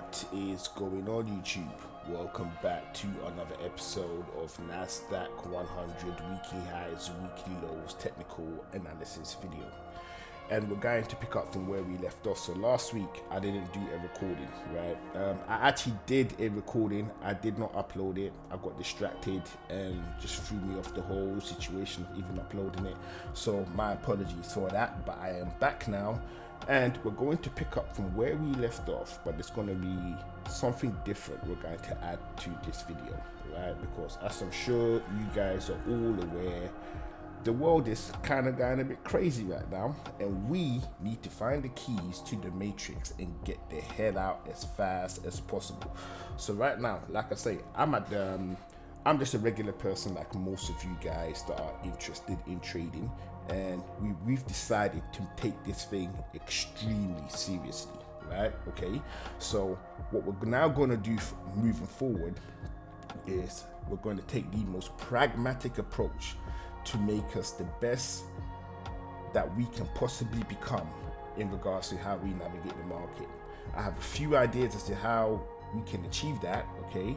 What is going on, YouTube? Welcome back to another episode of Nasdaq100 weekly highs, weekly lows, technical analysis video. And we're going to pick up from where we left off. So last week I didn't do a recording, right? I actually did a recording. I did not upload it. I got distracted and just threw me off the whole situation of even uploading it. So my apologies for that, but I am back now. And we're going to pick up from where we left off, but it's going to be something different we're going to add to this video, right? Because as I'm sure you guys are all aware, the world is kind of going a bit crazy right now, and we need to find the keys to the matrix and get the hell out as fast as possible. So right now, like I say, I'm just a regular person like most of you guys that are interested in trading, and we've decided to take this thing extremely seriously, right? Okay, so what we're now going to do moving forward is we're going to take the most pragmatic approach to make us the best that we can possibly become in regards to how we navigate the market. I have a few ideas as to how we can achieve that, okay?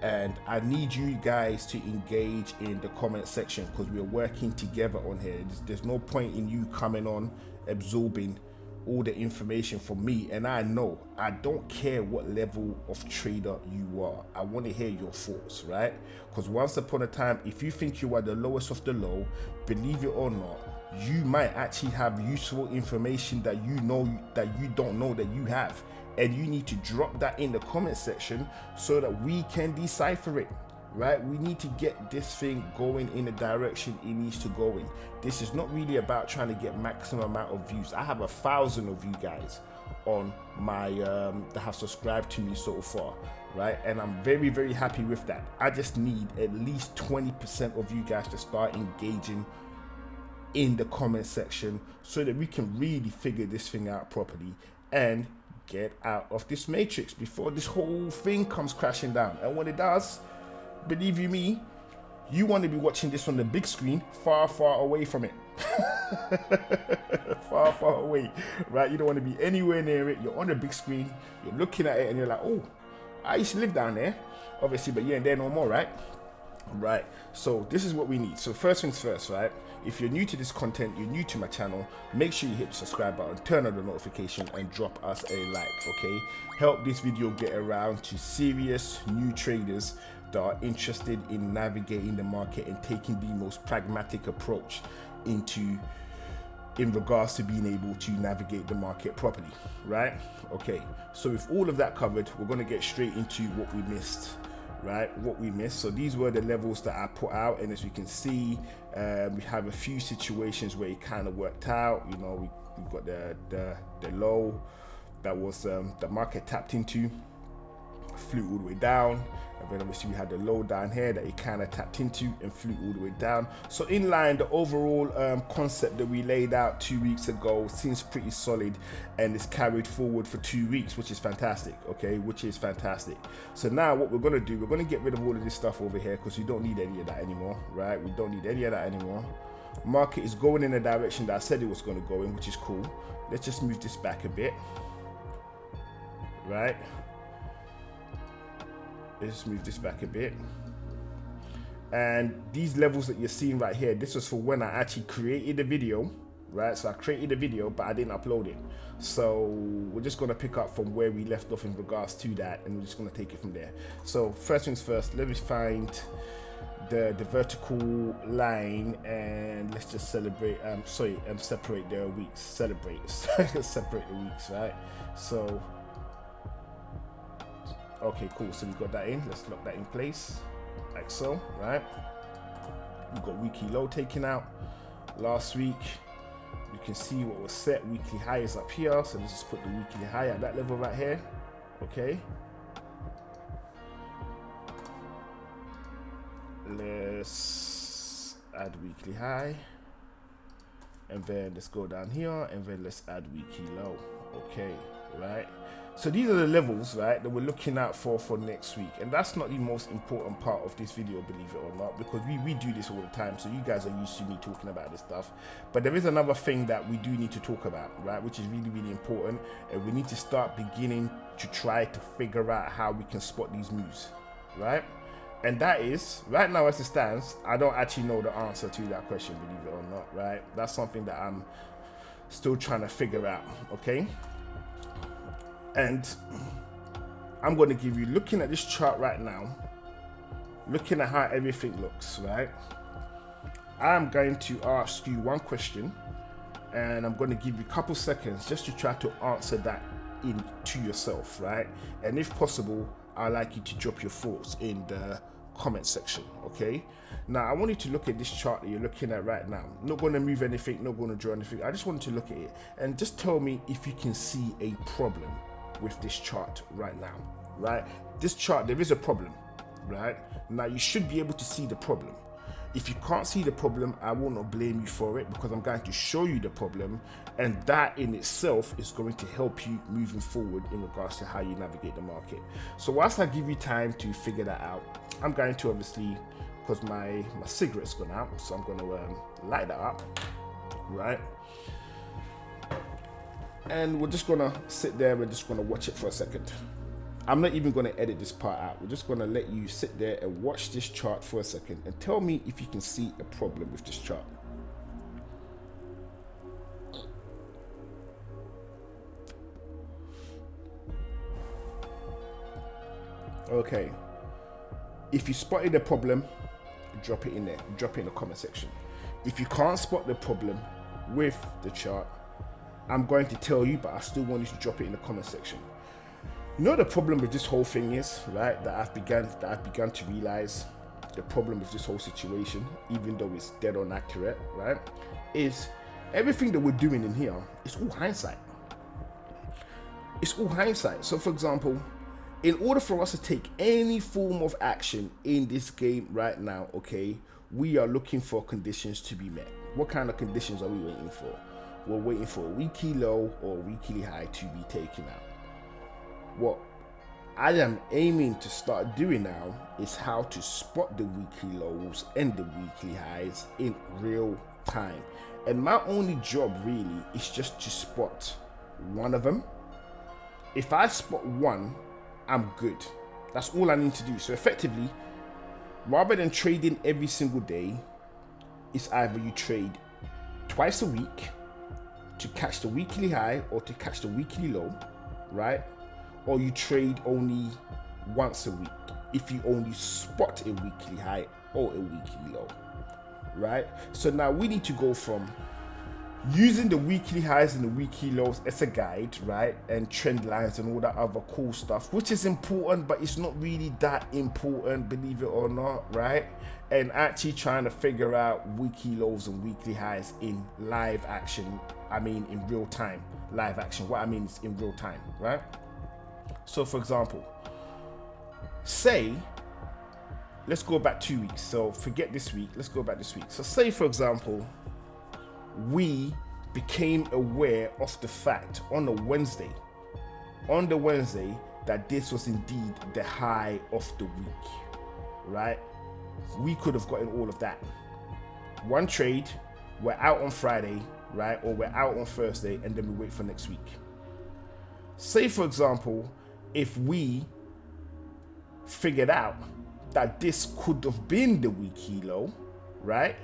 And I need you guys to engage in the comment section because we're working together on here. There's no point in you coming on, absorbing all the information from me. And I know, I don't care what level of trader you are. I want to hear your thoughts, right? Because once upon a time, if you think you are the lowest of the low, believe it or not, you might actually have useful information that you know that you don't know that you have. And you need to drop that in the comment section so that we can decipher it, right? We need to get this thing going in the direction it needs to go in. This is not really about trying to get maximum amount of views. I have 1,000 of you guys on my that have subscribed to me so far, right? And I'm very, very happy with that. I just need at least 20% of you guys to start engaging in the comment section so that we can really figure this thing out properly and get out of this matrix before this whole thing comes crashing down. And when it does, believe you me, you want to be watching this on the big screen, far away from it. far away, right? You don't want to be anywhere near it. You're on the big screen, you're looking at it and you're like, oh, I used to live down there, obviously, but you ain't there no more, right? Right, so this is what we need. So first things first, right? If you're new to this content, you're new to my channel, make sure you hit the subscribe button, turn on the notification and drop us a like, okay? Help this video get around to serious new traders that are interested in navigating the market and taking the most pragmatic approach in regards to being able to navigate the market properly, right? Okay, so with all of that covered, we're going to get straight into what we missed. Right, what we missed. So these were the levels that I put out, and as you can see, we have a few situations where it kind of worked out. You know, we've got the low that was the market tapped into, flew all the way down, and then obviously we had the low down here that it kind of tapped into and flew all the way down. So in line, the overall concept that we laid out 2 weeks ago seems pretty solid, and it's carried forward for 2 weeks, which is fantastic, okay, which is fantastic. So now what we're going to do, we're going to get rid of all of this stuff over here because we don't need any of that anymore, right? We don't need any of that anymore. Market is going in the direction that I said it was going to go in, which is cool. Let's just move this back a bit, right? Let's move this back a bit. And these levels that you're seeing right here, this was for when I actually created the video, right? So I created the video, but I didn't upload it. So we're just going to pick up from where we left off in regards to that, and we're just going to take it from there. So first things first, let me find the vertical line, and let's just separate the weeks. Separate the weeks, right? So okay, cool. So we got that in. Let's lock that in place, like so, right? We got weekly low taken out last week. You can see what was set. Weekly high is up here, so let's just put the weekly high at that level right here. Okay. Let's add weekly high, and then let's go down here, and then let's add weekly low. Okay, right? So these are the levels, right, that we're looking out for next week. And that's not the most important part of this video, believe it or not, because we do this all the time. So you guys are used to me talking about this stuff. But there is another thing that we do need to talk about, right, which is really, really important. And we need to start beginning to try to figure out how we can spot these moves, right? And that is, right now as it stands, I don't actually know the answer to that question, believe it or not, right? That's something that I'm still trying to figure out, okay? And I'm going to give you, looking at this chart right now, looking at how everything looks, right? I'm going to ask you one question, and I'm going to give you a couple seconds just to try to answer that to yourself, right? And if possible, I'd like you to drop your thoughts in the comment section, okay? Now, I want you to look at this chart that you're looking at right now. I'm not going to move anything, not going to draw anything. I just want you to look at it and just tell me if you can see a problem with this chart right now, right? This chart, there is a problem, right? Now, you should be able to see the problem. If you can't see the problem, I will not blame you for it, because I'm going to show you the problem, and that in itself is going to help you moving forward in regards to how you navigate the market. So whilst I give you time to figure that out, I'm going to obviously, because my cigarette's gone out, so I'm going to light that up, right? And we're just going to sit there and just going to watch it for a second. I'm not even going to edit this part out. We're just going to let you sit there and watch this chart for a second and tell me if you can see a problem with this chart. Okay. If you spotted a problem, drop it in there. Drop it in the comment section. If you can't spot the problem with the chart, I'm going to tell you, but I still want you to drop it in the comment section. You know, the problem with this whole thing is, right, that I've begun to realize, the problem with this whole situation, even though it's dead on accurate, right, is everything that we're doing in here, it's all hindsight. It's all hindsight. So for example, in order for us to take any form of action in this game right now, okay, we are looking for conditions to be met. What kind of conditions are we waiting for? We're waiting for a weekly low or a weekly high to be taken out. What I am aiming to start doing now is how to spot the weekly lows and the weekly highs in real time. And my only job really is just to spot one of them. If I spot one, I'm good. That's all I need to do. So effectively, rather than trading every single day, it's either you trade twice a week to catch the weekly high or to catch the weekly low, right? Or you trade only once a week if you only spot a weekly high or a weekly low, right? So now we need to go from using the weekly highs and the weekly lows as a guide, right? And trend lines and all that other cool stuff, which is important, but it's not really that important, believe it or not, right? And actually trying to figure out weekly lows and weekly highs in live action. I mean, in real time, live action. What I mean is in real time, right? So for example, say, let's go back 2 weeks. So forget this week, let's go back this week. So say for example, we became aware of the fact on the Wednesday that this was indeed the high of the week, right? We could have gotten all of that. One trade, we're out on Friday, right? Or we're out on Thursday, and then we wait for next week. Say for example, if we figured out that this could have been the weekly low, right?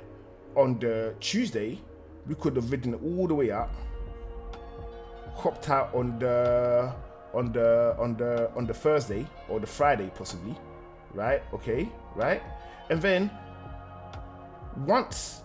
On the Tuesday, we could have ridden it all the way up, hopped out on the Thursday or the Friday possibly, right? Okay, right? And then once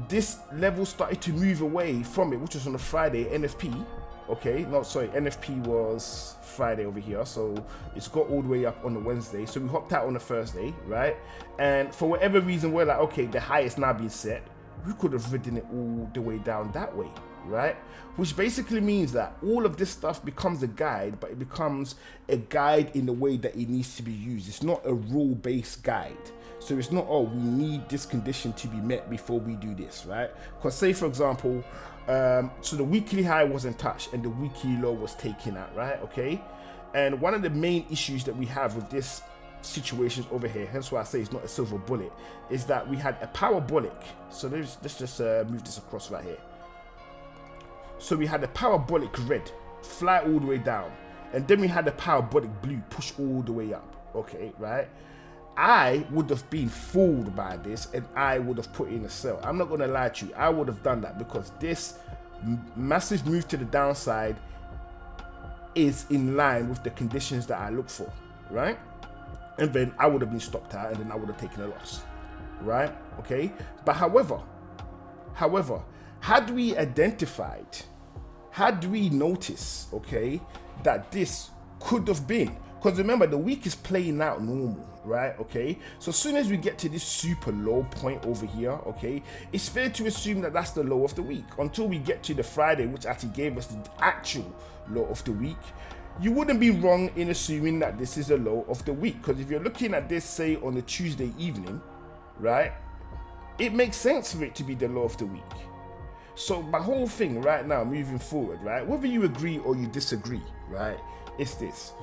this level started to move away from it, which was on the Friday, NFP, okay, no, sorry, NFP was Friday over here, so it's got all the way up on the Wednesday, so we hopped out on the Thursday, right? And for whatever reason, we're like, okay, the high is now being set. We could have ridden it all the way down that way, right? Which basically means that all of this stuff becomes a guide, but it becomes a guide in the way that it needs to be used. It's not a rule-based guide. So it's not, oh, we need this condition to be met before we do this, right? Because say, for example, so the weekly high wasn't touched and the weekly low was taken out, right? Okay. And one of the main issues that we have with this situation over here, hence why I say it's not a silver bullet, is that we had a parabolic. So let's just move this across right here. So we had a parabolic red fly all the way down. and then we had the parabolic blue push all the way up, okay, right? I would have been fooled by this, and I would have put in a sell. I'm not going to lie to you, I would have done that, because this massive move to the downside is in line with the conditions that I look for, right? And then I would have been stopped out, and then I would have taken a loss, right? Okay, but however, had we identified, had we noticed, okay, that this could have been, because remember, the week is playing out normal, right? Okay, so as soon as we get to this super low point over here, okay, it's fair to assume that that's the low of the week until we get to the Friday, which actually gave us the actual low of the week. You wouldn't be wrong in assuming that this is a low of the week, because if you're looking at this, say, on a Tuesday evening, right, it makes sense for it to be the low of the week. So my whole thing right now, moving forward, right, whether you agree or you disagree, right, it's this.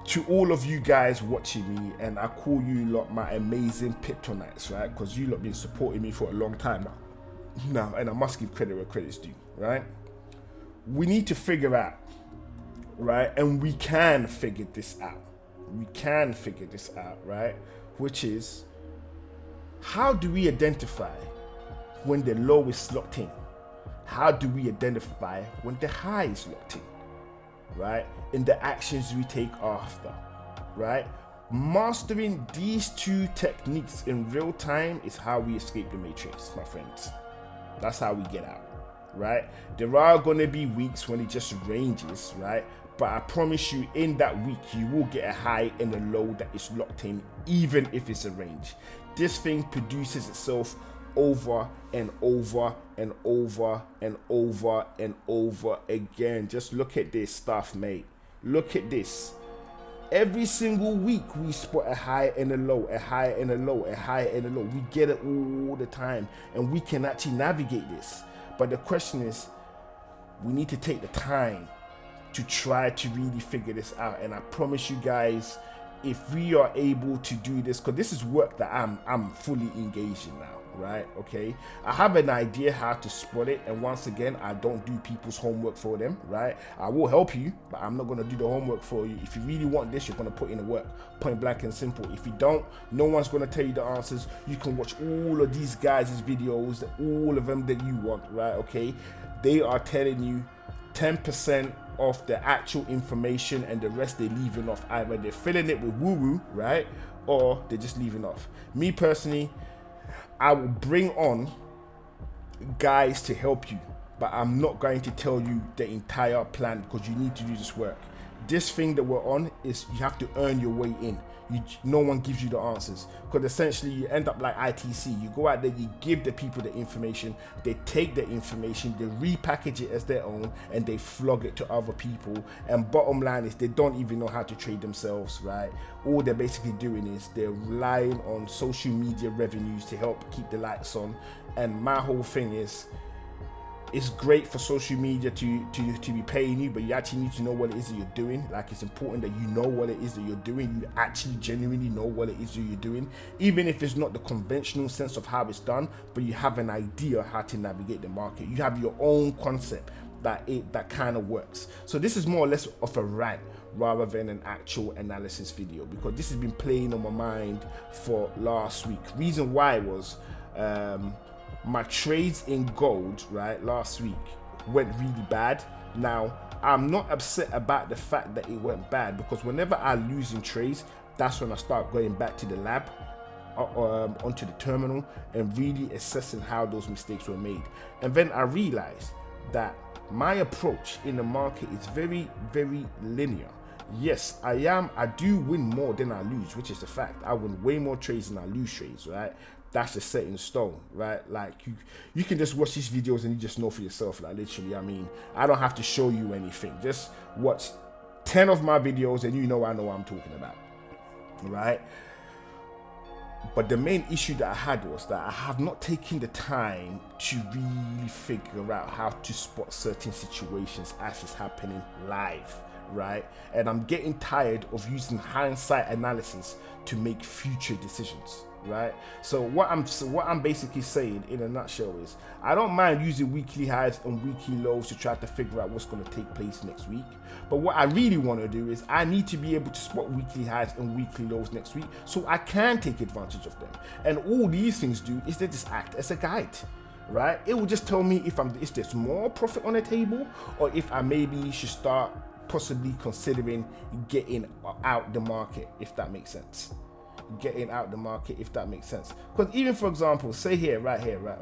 To all of you guys watching me, and I call you lot my amazing Piptonites, right, because you lot been supporting me for a long time now, and I must give credit where credit's due, right? We need to figure out, right, and we can figure this out, right, which is, how do we identify when the low is locked in? How do we identify when the high is locked in, right? In the actions we take after, right? Mastering these two techniques in real time is how we escape the matrix, my friends. That's how we get out, right? There are going to be weeks when it just ranges, right? But I promise you, in that week, you will get a high and a low that is locked in, even if it's a range. This thing produces itself over and over and over and over and over again. Just look at this stuff, mate. Look at this. Every single week we spot a high and a low, a high and a low, a high and a low. We get it all the time, and we can actually navigate this. But the question is, we need to take the time to try to really figure this out. And I promise you guys, if we are able to do this, because this is work that I'm fully engaged in now, right? Okay, I have an idea how to spot it, and once again, I don't do people's homework for them, right? I will help you, but I'm not going to do the homework for you. If you really want this, you're going to put in the work, point blank and simple. If you don't, no one's going to tell you the answers. You can watch all of these guys' videos, all of them that you want, right? Okay, they are telling you 10% of the actual information, and the rest they're leaving off. Either they're filling it with woo-woo, right, or they're just leaving off. Me personally, I will bring on guys to help you, but I'm not going to tell you the entire plan, because you need to do this work. This thing that we're on is you have to earn your way in. No one gives you the answers, because essentially you end up like ITC. You go out there, you give the people the information, they take the information, they repackage it as their own, and they flog it to other people. And bottom line is, they don't even know how to trade themselves, right? All they're basically doing is they're relying on social media revenues to help keep the lights on. And my whole thing is, it's great for social media to be paying you, but you actually need to know what it is that you're doing. Like, it's important that you know what it is that you're doing. You actually genuinely know what it is that you're doing, even if it's not the conventional sense of how it's done, but you have an idea how to navigate the market. You have your own concept that kind of works. So this is more or less of a rant rather than an actual analysis video, because this has been playing on my mind for last week. Reason why was my trades in gold, right, last week went really bad. Now, I'm not upset about the fact that it went bad, because whenever I lose in trades, that's when I start going back to the lab, onto the terminal, and really assessing how those mistakes were made. And then I realized that my approach in the market is very, very linear. Yes, I do win more than I lose, which is the fact. I win way more trades than I lose trades, right? That's just set in stone, right? Like, you can just watch these videos and you just know for yourself, like, literally. I mean, I don't have to show you anything. Just watch 10 of my videos and you know I know what I'm talking about, right? But the main issue that I had was that I have not taken the time to really figure out how to spot certain situations as it's happening live, right? And I'm getting tired of using hindsight analysis to make future decisions, right? So what I'm basically saying in a nutshell is I don't mind using weekly highs and weekly lows to try to figure out what's going to take place next week. But what I really want to do is I need to be able to spot weekly highs and weekly lows next week so I can take advantage of them. And all these things do is they just act as a guide, right? It will just tell me if there's more profit on the table, or if I maybe should start possibly considering getting out the market, if that makes sense. Getting out the market, if that makes sense. Because even, for example, say right here, right?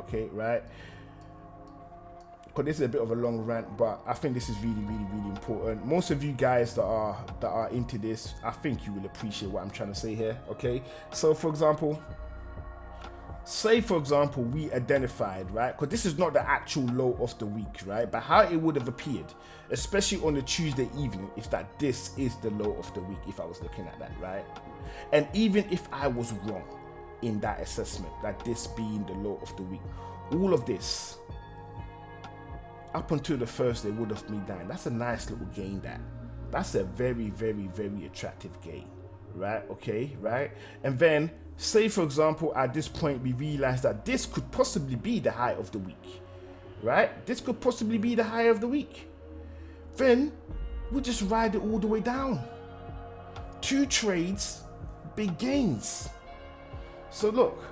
Because this is a bit of a long rant, but I think this is really, really, really important. Most of you guys that are into this, I think you will appreciate what I'm trying to say here, okay? So, for example, we identified, right? Because this is not the actual low of the week, right? But how it would have appeared, especially on the Tuesday evening, if that this is the low of the week, if I was looking at that, right? And even if I was wrong in that assessment, that this being the low of the week, all of this up until the Thursday would have me down. That's a nice little gain. That's a very, very, very attractive gain, right? Okay, right? And then say, for example, at this point we realize that this could possibly be the high of the week, right? This could possibly be the high of the week. Then we just ride it all the way down. 2 trades, big gains. So look,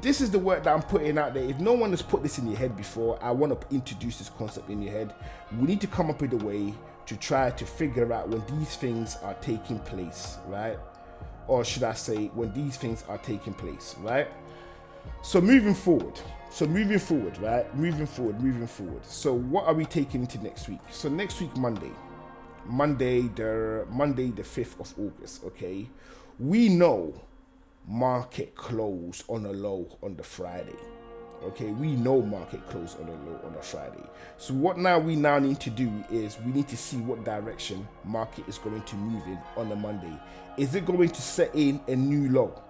this is the work that I'm putting out there. If no one has put this in your head before, I want to introduce this concept in your head. We need to come up with a way to try to figure out when these things are taking place, right? Or should I say, when these things are taking place, right? So moving forward, right? Moving forward. So what are we taking into next week? So next week, Monday the 5th of August, okay? We know market close on a low on the Friday. Okay, we know market close on a low on a Friday. So what we now need to do is we need to see what direction market is going to move in on a Monday. Is it going to set in a new low?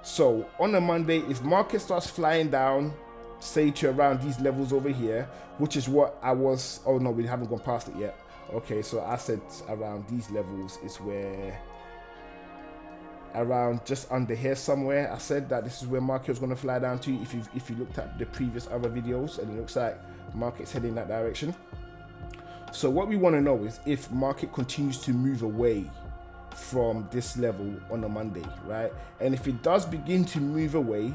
So on a Monday, if market starts flying down, say to around these levels over here, which is what I was, oh no, we haven't gone past it yet. Okay, so I said around these levels is where, around just under here somewhere, I said that this is where market was going to fly down to. If you looked at the previous other videos, and it looks like market's heading in that direction. So what we want to know is if market continues to move away from this level on a Monday, right? And if it does begin to move away,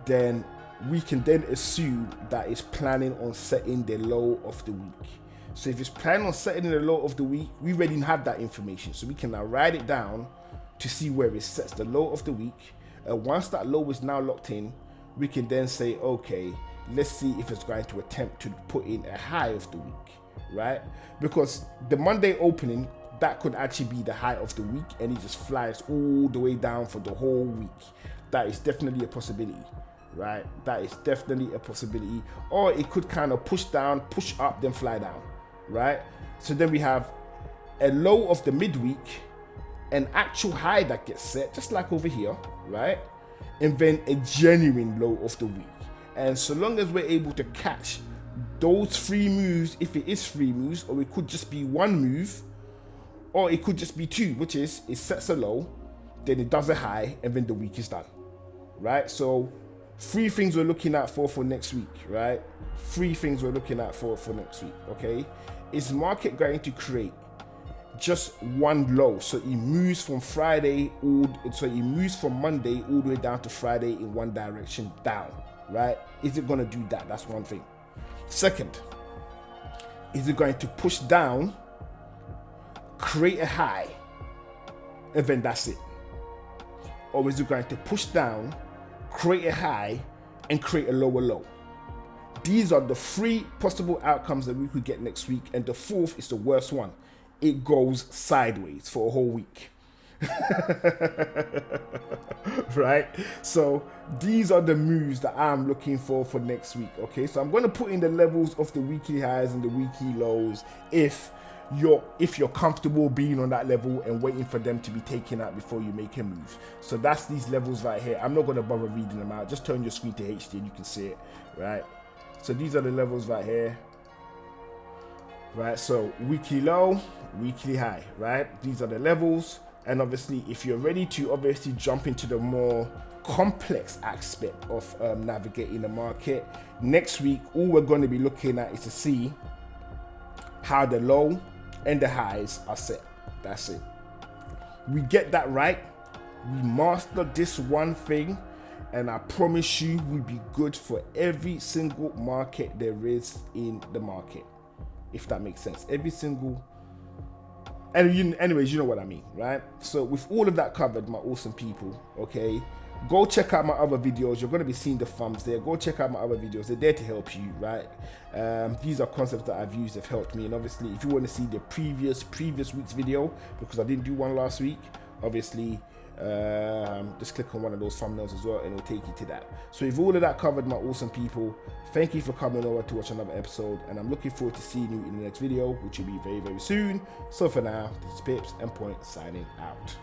then we can then assume that it's planning on setting the low of the week. So if it's planning on setting the low of the week, we already have that information. So we can now write it down to see where it sets the low of the week. Once that low is now locked in, we can then say, okay, let's see if it's going to attempt to put in a high of the week, right? Because the Monday opening, that could actually be the high of the week, and it just flies all the way down for the whole week. That is definitely a possibility, right? That is definitely a possibility. Or it could kind of push down, push up, then fly down, right? So then we have a low of the midweek, an actual high that gets set, just like over here, right? And then a genuine low of the week. And so long as we're able to catch those 3 moves, if it is 3 moves, or it could just be 1 move, or it could just be 2, which is it sets a low, then it does a high, and then the week is done, right? So 3 things we're looking at for next week, right? 3 things we're looking at for next week, okay? Is market going to create just 1 low? So it moves from Monday all the way down to Friday in one direction down, right? Is it going to do that? That's one thing. Second, is it going to push down, create a high, and then that's it? Or is it going to push down, create a high, and create a lower low? These are the 3 possible outcomes that we could get next week, and the 4th is the worst one. It goes sideways for a whole week. Right? So these are the moves that I'm looking for next week. Okay, so I'm going to put in the levels of the weekly highs and the weekly lows if you're comfortable being on that level and waiting for them to be taken out before you make a move. So that's these levels right here. I'm not going to bother reading them out. Just turn your screen to HD and you can see it, right? So these are the levels right here, right? So weekly low, weekly high, right? These are the levels. And obviously if you're ready to obviously jump into the more complex aspect of navigating the market. Next week, all we're going to be looking at is to see how the low and the highs are set. That's it. We get that right, we master this one thing, and I promise you we'll be good for every single market there is in the market, if that makes sense. Every single, and anyways, you know what I mean, right? So with all of that covered, my awesome people, okay, go check out my other videos. You're going to be seeing the thumbs there. Go check out my other videos. They're there to help you, right? These are concepts that I've used, have helped me. And obviously, if you want to see the previous week's video, because I didn't do one last week, obviously, just click on one of those thumbnails as well, and it'll take you to that. So with all of that covered, my awesome people, thank you for coming over to watch another episode, and I'm looking forward to seeing you in the next video, which will be very, very soon. So for now, this is Pips and Point signing out.